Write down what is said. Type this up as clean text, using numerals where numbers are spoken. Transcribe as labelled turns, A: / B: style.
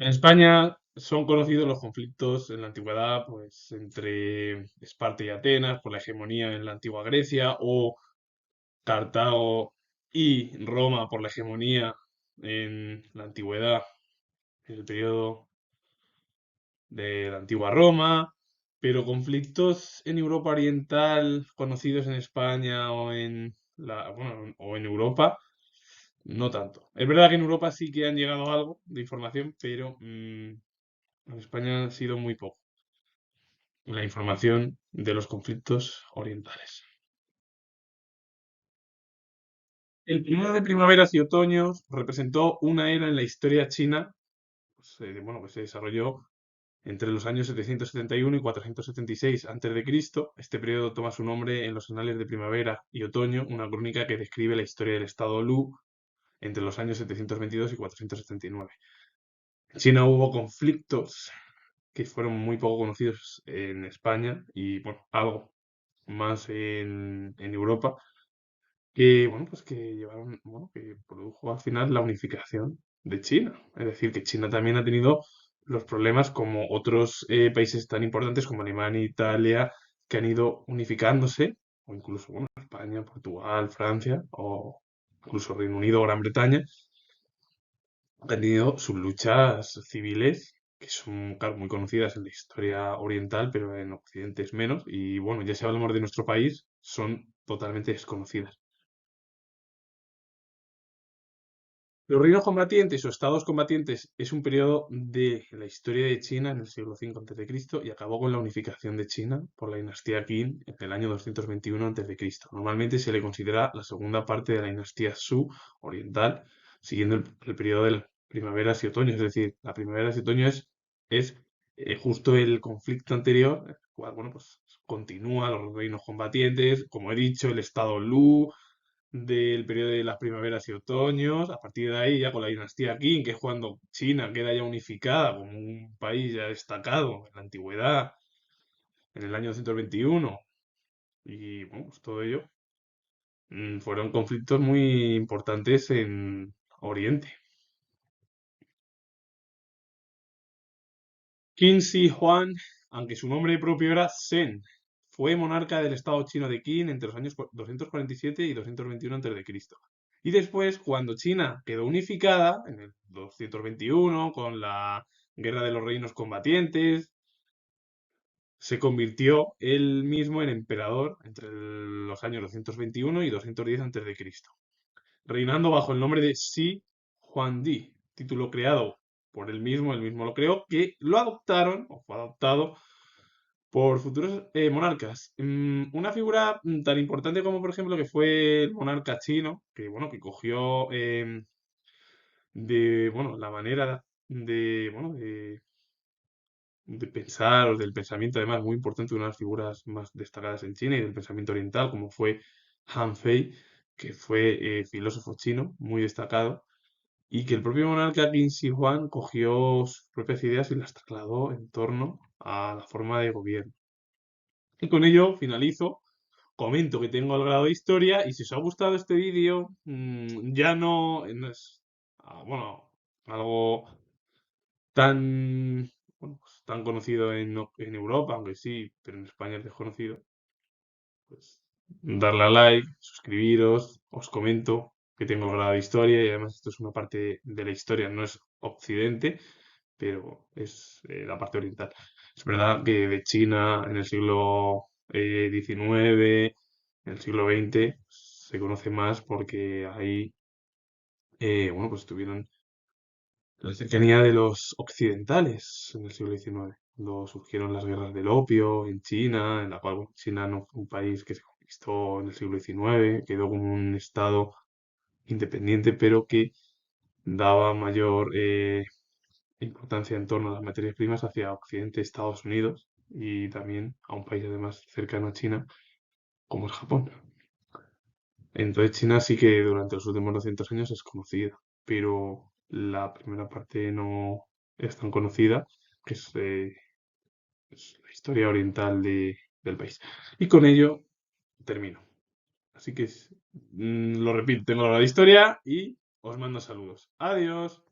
A: En España son conocidos los conflictos en la antigüedad, pues entre Esparta y Atenas por la hegemonía en la antigua Grecia, o Cartago y Roma por la hegemonía en la antigüedad, en el periodo de la antigua Roma, pero conflictos en Europa Oriental conocidos en España o en Europa, no tanto. Es verdad que en Europa sí que han llegado algo de información, pero en España ha sido muy poco la información de los conflictos orientales. El periodo de primaveras y otoños representó una era en la historia china, pues, que se desarrolló entre los años 771 y 476 a.C. Este periodo toma su nombre en los anales de primavera y otoño, una crónica que describe la historia del estado Lu entre los años 722 y 479. En China hubo conflictos que fueron muy poco conocidos en España y, bueno, algo más en Europa, que, bueno, pues que llevaron, bueno, que produjo al final la unificación de China. Es decir, que China también ha tenido los problemas como otros países tan importantes como Alemania, Italia, que han ido unificándose, o incluso, bueno, España, Portugal, Francia, o incluso Reino Unido, Gran Bretaña, han tenido sus luchas civiles, que son, claro, muy conocidas en la historia oriental, pero en Occidente es menos. Y bueno, ya si hablamos de nuestro país, son totalmente desconocidas. Los reinos combatientes o estados combatientes es un periodo de la historia de China en el siglo V a.C. y acabó con la unificación de China por la dinastía Qin en el año 221 a.C. Normalmente se le considera la segunda parte de la dinastía Su oriental, siguiendo el periodo de las primaveras y otoños. Es decir, la primavera y otoño es justo el conflicto anterior, el cual, bueno, pues continúa los reinos combatientes, como he dicho, el estado Lu del periodo de las primaveras y otoños. A partir de ahí, ya con la dinastía Qing, que es cuando China queda ya unificada como un país ya destacado en la antigüedad, en el año 221. Y bueno, pues todo ello fueron conflictos muy importantes en Oriente. Qin Shi Huang, aunque su nombre propio era Zhen, fue monarca del estado chino de Qin entre los años 247 y 221 a.C. Y después, cuando China quedó unificada, en el 221, con la Guerra de los Reinos Combatientes, se convirtió él mismo en emperador entre los años 221 y 210 a.C., reinando bajo el nombre de Shi Huangdi, título creado por él mismo lo creó, que lo adoptaron, o fue adoptado, por futuros monarcas. Una figura tan importante como, por ejemplo, que fue el monarca chino, que, bueno, que cogió bueno, la manera de pensar, o del pensamiento, además, muy importante, una de las figuras más destacadas en China y del pensamiento oriental, como fue Han Fei, que fue filósofo chino, muy destacado, y que el propio monarca Qin Shi Huang cogió sus propias ideas y las trasladó en torno a la forma de gobierno. Y con ello finalizo. Comento que tengo el grado de historia y si os ha gustado este vídeo, ya no es, bueno, algo tan, bueno, pues, tan conocido en Europa, aunque sí, pero en España es desconocido, pues darle a like, suscribiros, os comento que tengo el grado de historia y además esto es una parte de la historia, no es Occidente, pero es la parte oriental. Es verdad que de China en el siglo XIX, en el siglo XX, se conoce más porque ahí, bueno, pues tuvieron la cercanía de los occidentales en el siglo XIX, cuando surgieron las guerras del opio en China, en la cual, bueno, China no fue un país que se conquistó en el siglo XIX, quedó como un estado independiente, pero que daba mayor importancia en torno a las materias primas hacia Occidente, Estados Unidos y también a un país además cercano a China como es Japón. Entonces China sí que durante los últimos 200 años es conocida, pero la primera parte no es tan conocida, que es la historia oriental del país. Y con ello termino. Así que lo repito, tengo la historia y os mando saludos. Adiós.